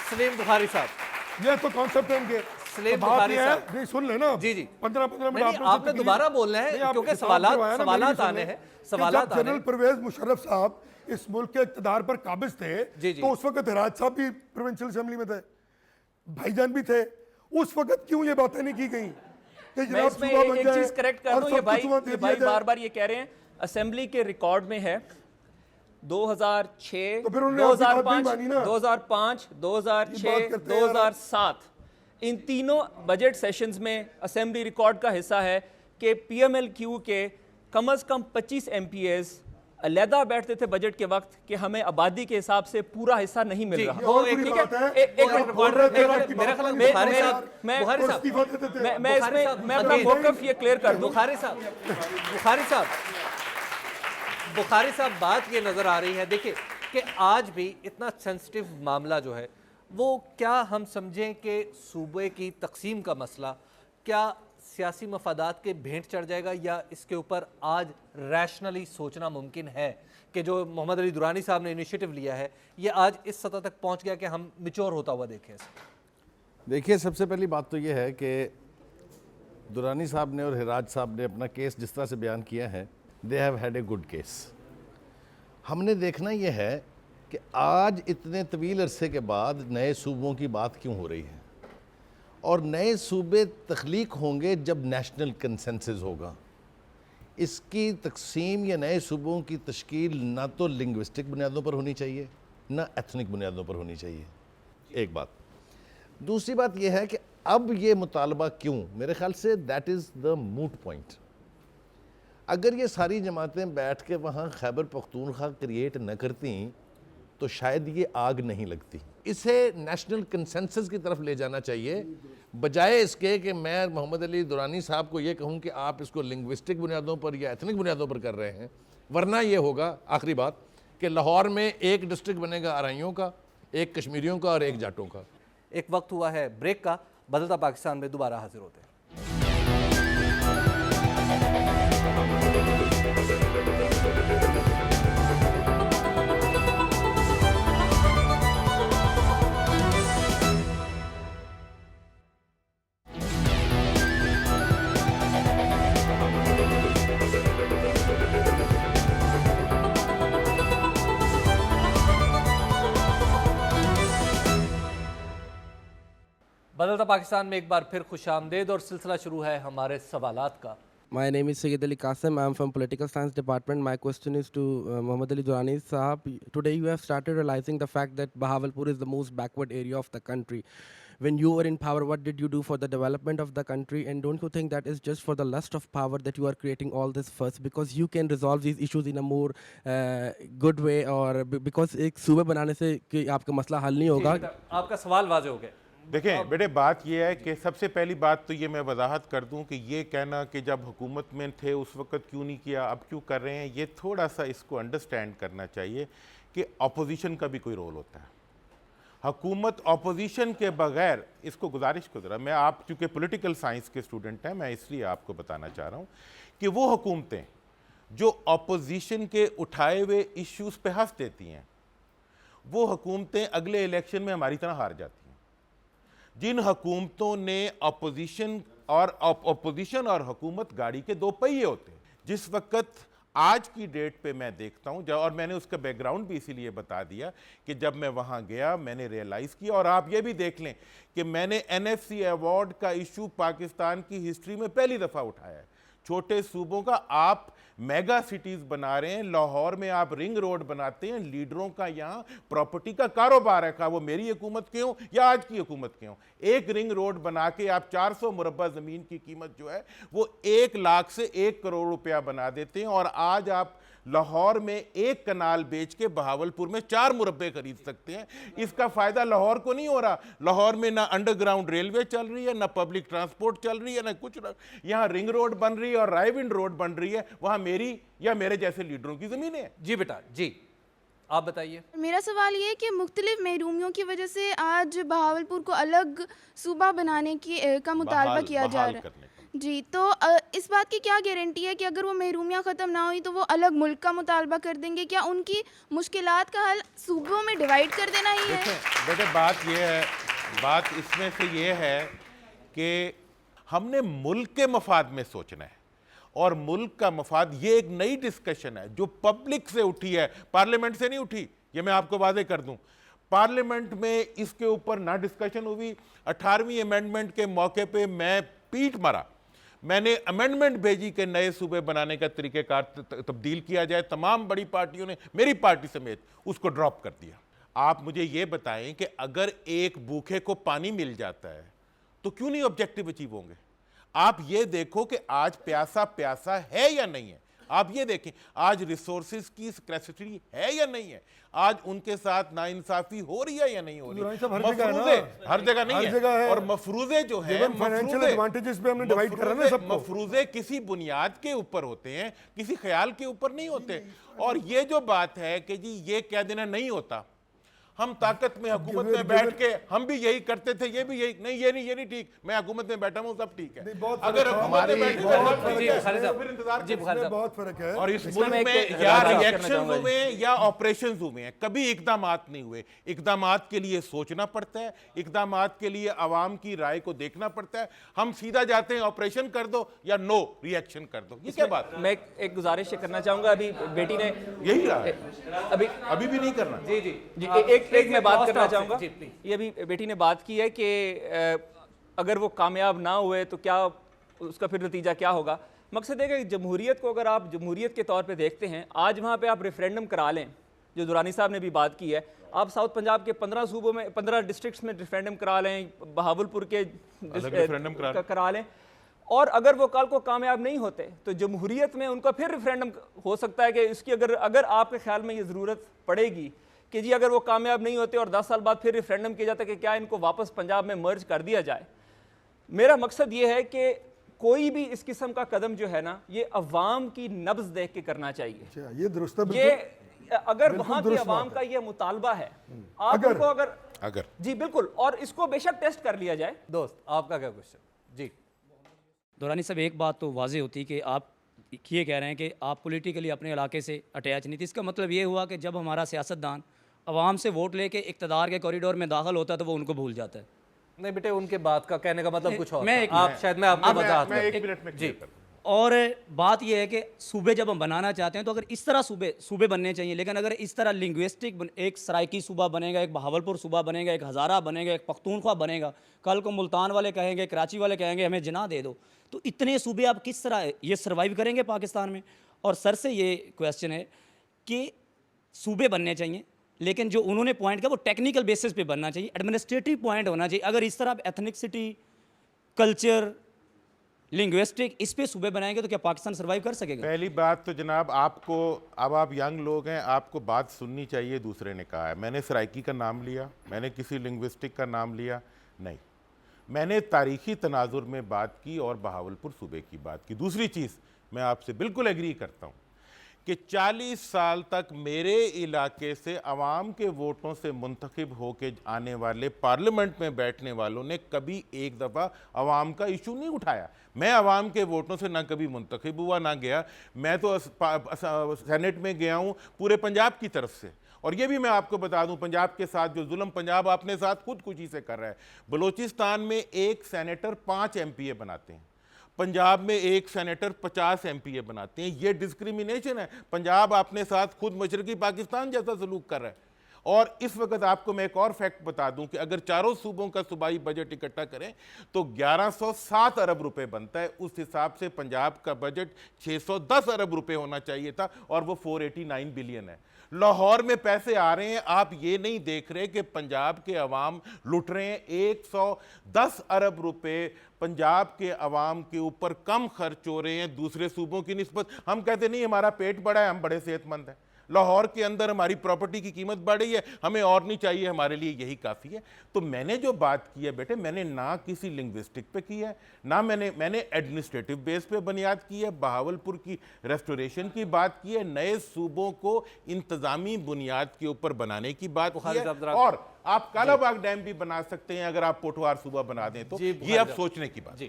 सलीम बुखारी साहब, ये तो कॉन्सेप्ट है इनके। सलीम तो बात बुखारी ये है, साहब। नहीं सुन लेना। जी जी 15-15 मिनट नहीं, आपने दोबारा बोलना है क्योंकि सवालात आने हैं, सवालात आने जनरल हैं। परवेज मुशर्रफ साहब इस मुल्क के इक़्तिदार पर काबिज थे, जी, जी। तो उस वक्त हिराज साहब भी प्रोविंशियल असेंबली में थे, भाईजान भी थे। उस वक्त क्यों ये बातें नहीं की गई कि मैं जनाब इसमें सूबा बन एक जाए चीज करेक्ट कर और दूं, सब ये कुछ वहाँ दे भाई दिया जाए? बार बार ये कह रहे हैं असेंबली के रिकॉर्ड में है 2006, तो फिर उन्होंने आपकी बात नहीं 2005, मानी ना। 2005, ये 2006, बात करते हैं यार। 2007 इन तीनों बजट सेशंस में असेंबली रिकॉर्ड का हिस्सा है कि पीएमएलक्यू के कम से कम 25 एमपीएस अलहदा बैठते थे बजट के वक्त कि हमें आबादी के हिसाब से पूरा हिस्सा नहीं मिल रहा। वो एक बुरी ठीक बात है। एक और आप बोल रहे थे एक- कि मेरा बात ख्याल नहीं बुखारी मानी। साहब, मैं- बुखारी और साहब, इस्तीफा देते थे। मैं बुखारी इसमें साहब, मैं अपना again, मौकफ ये क्लियर कर दूं। बुखारी साहब, बुखारी साहब, बात ये नजर आ रही है, देखिए कि आज भी इतना सेंसिटिव मामला जो है वो, क्या हम समझें कि सूबे की तकसीम का मसला क्या सियासी मफादात के भेंट चढ़ जाएगा, या इसके ऊपर आज रैशनली सोचना मुमकिन है कि जो मोहम्मद अली दुरानी साहब ने इनिशिएटिव लिया है ये आज इस सतह तक पहुंच गया कि हम मिच्योर होता हुआ देखें इसे? देखिए, सबसे पहली बात तो ये है कि दुरानी साहब ने और हिराज साहब ने अपना केस जिस तरह से बयान किया है, they have had a good case. हमने देखना यह है कि आज इतने तवील अरसे के बाद नए सूबों की बात क्यों हो रही है, और नए सूबे तख्लीक होंगे जब नेशनल कंसेंसस होगा। इसकी तकसीम या नए सूबों की तश्कील ना तो लिंग्विस्टिक बुनियादों पर होनी चाहिए, ना एथनिक बुनियादों पर होनी चाहिए, एक बात। दूसरी बात यह है कि अब ये मुतालबा क्यों, मेरे ख्याल say that is the moot point. अगर ये सारी जमातें बैठ के वहाँ खैबर पख्तूनख्वा क्रिएट न करती तो शायद ये आग नहीं लगती। इसे नेशनल कंसेंसस की तरफ ले जाना चाहिए, बजाय इसके कि मैं मोहम्मद अली दुरानी साहब को ये कहूँ कि आप इसको लिंग्विस्टिक बुनियादों पर या एथनिक बुनियादों पर कर रहे हैं। वरना ये होगा, आखिरी बात, कि लाहौर में एक डिस्ट्रिक्ट बनेगा आरइयों का, एक कश्मीरियों का और एक जाटों का। एक वक्त हुआ है ब्रेक का, बदलता पाकिस्तान में दोबारा हाजिर होते हैं। बदलता पाकिस्तान में एक बार फिर खुशामदेद, और सिलसिला शुरू है हमारे सवालात का। My name is Sayyid Ali Qasim. I am from Political Science Department. My question is to Muhammad Ali Durrani Sahab. Today you have started realizing the fact that Bahawalpur is the most backward area of the country. When you were in power, what did you do for the development of the country? And don't you think that is just for the lust of power that you are creating all this fuss? Because you can resolve these issues in a more good way, or because एक सूबे बनाने से कि आपका मसला हल नहीं होगा। आपका सवाल वाज़ेह हो गया। देखें बेटे, बात यह है कि सबसे पहली बात तो ये मैं वजाहत कर दूं कि ये कहना कि जब हुकूमत में थे उस वक्त क्यों नहीं किया, अब क्यों कर रहे हैं, ये थोड़ा सा इसको अंडरस्टैंड करना चाहिए कि अपोजिशन का भी कोई रोल होता है। हुकूमत अपोजिशन के बगैर, इसको गुजारिश को ज़रा, मैं आप चूँकि पॉलिटिकल साइंस के स्टूडेंट हैं, मैं इसलिए आपको बताना चाह रहा हूँ कि वो हुकूमतें जो अपोजिशन के उठाए हुए इश्यूज़ पे हंस देती हैं, वो हुकूमतें अगले इलेक्शन में हमारी तरह हार जाती हैं। जिन हुकूमतों ने अपोजिशन और हुकूमत गाड़ी के दो पहिए होते हैं, जिस वक्त आज की डेट पे मैं देखता हूं, और मैंने उसका बैकग्राउंड भी इसीलिए बता दिया कि जब मैं वहां गया मैंने रियलाइज़ किया, और आप ये भी देख लें कि मैंने NFC अवार्ड का इशू पाकिस्तान की हिस्ट्री में पहली दफ़ा उठाया है। छोटे सूबों का आप मेगा सिटीज़ बना रहे हैं, लाहौर में आप रिंग रोड बनाते हैं, लीडरों का यहाँ प्रॉपर्टी का कारोबार है, वो मेरी हुकूमत के हों या आज की हुकूमत के हों। एक रिंग रोड बना के आप 400 मुरब्बा ज़मीन की कीमत जो है वो 1 लाख से 1 करोड़ रुपया बना देते हैं, और आज आप लाहौर में 1 कनाल बेच के बहावलपुर में 4 मुरब्बे खरीद सकते हैं। इसका फ़ायदा लाहौर को नहीं हो रहा। लाहौर में ना अंडरग्राउंड रेलवे चल रही है, ना पब्लिक ट्रांसपोर्ट चल रही है, ना कुछ। यहाँ रिंग रोड बन रही है और राइविंड रोड बन रही है, वहाँ मेरी या मेरे जैसे लीडरों की ज़मीनें हैं। जी बेटा, जी आप बताइए। मेरा सवाल ये है कि मुख्तलिफ महरूमियों की वजह से आज बहावलपुर को अलग सूबा बनाने की का मुतालबा किया जा रहा है। जी, तो इस बात की क्या गारंटी है कि अगर वो महरूमियाँ ख़त्म ना हुई तो वो अलग मुल्क का मुतालबा कर देंगे? क्या उनकी मुश्किलात का हल सूबों में डिवाइड कर देना ही है? देखें बेटे, बात ये है, बात इसमें से ये है कि हमने मुल्क के मफाद में सोचना है, और मुल्क का मफाद ये एक नई डिस्कशन है जो पब्लिक से उठी है, पार्लियामेंट से नहीं उठी। ये मैं आपको वादे कर दूं, पार्लियामेंट में इसके ऊपर ना डिस्कशन हुई। 18वीं अमेंडमेंट के मौके पे मैं पीठ मारा, मैंने अमेंडमेंट भेजी कि नए सूबे बनाने का तरीक़ेकार तब्दील किया जाए। तमाम बड़ी पार्टियों ने, मेरी पार्टी समेत, उसको ड्रॉप कर दिया। आप मुझे ये बताएं कि अगर एक भूखे को पानी मिल जाता है तो क्यों नहीं ऑब्जेक्टिव अचीव होंगे? आप ये देखो कि आज प्यासा प्यासा है या नहीं है। आप ये देखें आज रिसोर्सेज की स्कैर्सिटी है या नहीं है, आज उनके साथ नाइंसाफी हो रही है या नहीं हो रही। दुरानी साहब, हर जगह है ना। मफरूज़े हर जगह नहीं हर जगह है। और मफरूज़े जो है, फाइनेंशियल एडवांटेजेस पे हमने डिवाइड करा ना सबको। मफरूज़े किसी बुनियाद के ऊपर होते हैं, किसी ख्याल के ऊपर नहीं होते। और ये जो बात है कि जी ये कह देना नहीं होता, हम ताकत में हुकूमत में बैठ के हम भी यही करते थे, ये भी यही नहीं, ये नहीं ठीक, मैं हुकूमत में बैठा हूं सब ठीक है। अगर हुकूमत में बैठे तो फिर इंतजार इसमें बहुत फर्क है। और इस इसमें मुल्क मैं में एक या बात करना रिएक्शन चाहूंगा हुए या ऑपरेशन हुए हैं, कभी इकदामात नहीं हुए। इकदामात के लिए सोचना पड़ता है, इकदामात के लिए आवाम की राय को देखना पड़ता है। हम सीधा जाते हैं ऑपरेशन कर दो या नो रिएक्शन कर दो, ये क्या बात है? मैं एक गुजारिश करना चाहूँगा, अभी बेटी ने यही रहा है, अभी भी नहीं करना। जी जी जी, एक मैं बात करना चाहूँगा। जी, please। ये अभी बेटी ने बात की है कि अगर वो कामयाब ना हुए तो क्या उसका फिर नतीजा क्या होगा। मकसद है कि जमहूरियत को अगर आप जमहूरियत के तौर पे देखते हैं, आज वहाँ पे आप रेफरेंडम करा लें, जो दुरानी साहब ने भी बात की है, आप साउथ पंजाब के 15 सूबों में 15 डिस्ट्रिक्ट्स में रेफरेंडम करा लें, बहावलपुर के रेफरेंडम करा लें, और अगर वो कल को कामयाब नहीं होते तो जमहूरियत में उनका फिर रेफरेंडम हो सकता है कि इसकी अगर आपके ख्याल में ये ज़रूरत पड़ेगी कि जी अगर वो कामयाब नहीं होते और 10 साल बाद फिर रेफरेंडम किया जाता है कि क्या इनको वापस पंजाब में मर्ज कर दिया जाए। मेरा मकसद ये है कि कोई भी इस किस्म का कदम जो है ना, ये अवाम की नब्ज देख के करना चाहिए। ये दुरुस्त है, ये बिल्कुल। अगर बिल्कुल वहाँ की दुरुस्त अवाम बात का है। ये मुतालबा है, आप उनको अगर जी बिल्कुल, और इसको बेशक टेस्ट कर लिया जाए। दोस्त आपका क्या क्वेश्चन? जी दुरानी साहब, एक बात तो वाज़ेह होती कि आप ये कह रहे हैं कि आप पॉलिटिकली अपने इलाके से अटैच नहीं थी। इसका मतलब ये हुआ कि जब हमारा सियासतदान आवाम से वोट लेके इक़्तदार के कॉरिडोर में दाखिल होता है तो वो उनको भूल जाता है। नहीं बेटे, उनके बात का कहने का मतलब कुछ और मैं था। एक- आप शायद मैं आपको वजाहत मैं करूं। एक मिनट में जी और बात यह है कि सूबे जब हम बनाना चाहते हैं तो अगर इस तरह सूबे बनने चाहिए, लेकिन अगर इस तरह लिंग्विस्टिक एक सराइकी सूबा बनेगा, एक बहावलपुर सूबा बनेगा, एक हज़ारा बनेगा, एक पख्तूनख्वा बनेगा, कल को मुल्तान वाले कहेंगे, कराची वाले कहेंगे हमें जिना दे दो, तो इतने सूबे आप किस तरह ये सर्वाइव करेंगे पाकिस्तान में। और सर से ये क्वेश्चन है कि सूबे बनने चाहिए, लेकिन जो उन्होंने पॉइंट किया वो टेक्निकल बेसिस पे बनना चाहिए, एडमिनिस्ट्रेटिव पॉइंट होना चाहिए। अगर इस तरह आप एथनिकसिटी, कल्चर, लिंग्विस्टिक इस पे सूबे बनाएंगे तो क्या पाकिस्तान सर्वाइव कर सकेगा? पहली बात तो जनाब, आपको, अब आप यंग लोग हैं, आपको बात सुननी चाहिए। दूसरे ने कहा है, मैंने सराइकी का नाम लिया, मैंने किसी लिंग्विस्टिक का नाम लिया नहीं, मैंने तारीखी तनाजुर में बात की और बहावलपुर सूबे की बात की। दूसरी चीज़, मैं आपसे बिल्कुल एग्री करता हूँ कि 40 साल तक मेरे इलाके से अवाम के वोटों से मुंतखब होकर आने वाले पार्लियामेंट में बैठने वालों ने कभी एक दफ़ा अवाम का इशू नहीं उठाया। मैं अवाम के वोटों से ना कभी मुंतखब हुआ ना गया। मैं तो सेनेट में गया हूँ पूरे पंजाब की तरफ से, और ये भी मैं आपको बता दूं, पंजाब के साथ जो जुल्म पंजाब अपने साथ खुदकुशी से कर रहा है। बलूचिस्तान में एक सेनेटर 5 MPA बनाते हैं, पंजाब में एक सेनेटर 50 MPA बनाते हैं। ये डिस्क्रिमिनेशन है। पंजाब अपने साथ खुद मशरकी पाकिस्तान जैसा सलूक कर रहा है। और इस वक्त आपको मैं एक और फैक्ट बता दूं कि अगर चारों सूबों का सूबाई बजट इकट्ठा करें तो 1107 अरब रुपए बनता है। उस हिसाब से पंजाब का बजट 610 अरब रुपए होना चाहिए था, और वो 489 बिलियन है। लाहौर में पैसे आ रहे हैं, आप ये नहीं देख रहे कि पंजाब के अवाम लुट रहे हैं। 110 अरब रुपए पंजाब के अवाम के ऊपर कम खर्च हो रहे हैं दूसरे सूबों की निस्बत। हम कहते नहीं हमारा पेट बड़ा है, हम बड़े सेहतमंद हैं। लाहौर के अंदर हमारी प्रॉपर्टी की कीमत बढ़ रही है, हमें और नहीं चाहिए, हमारे लिए यही काफ़ी है। तो मैंने जो बात की है बेटे, मैंने ना किसी लिंग्विस्टिक पे की है, ना मैंने एडमिनिस्ट्रेटिव बेस पे बुनियाद की है। बहावलपुर की रेस्टोरेशन की बात की है, नए सूबों को इंतज़ामी बुनियाद के ऊपर बनाने की बात की है। और आप कालाबाग डैम भी बना सकते हैं अगर आप पोठवार सूबा बना दें तो। ये अब सोचने की बात।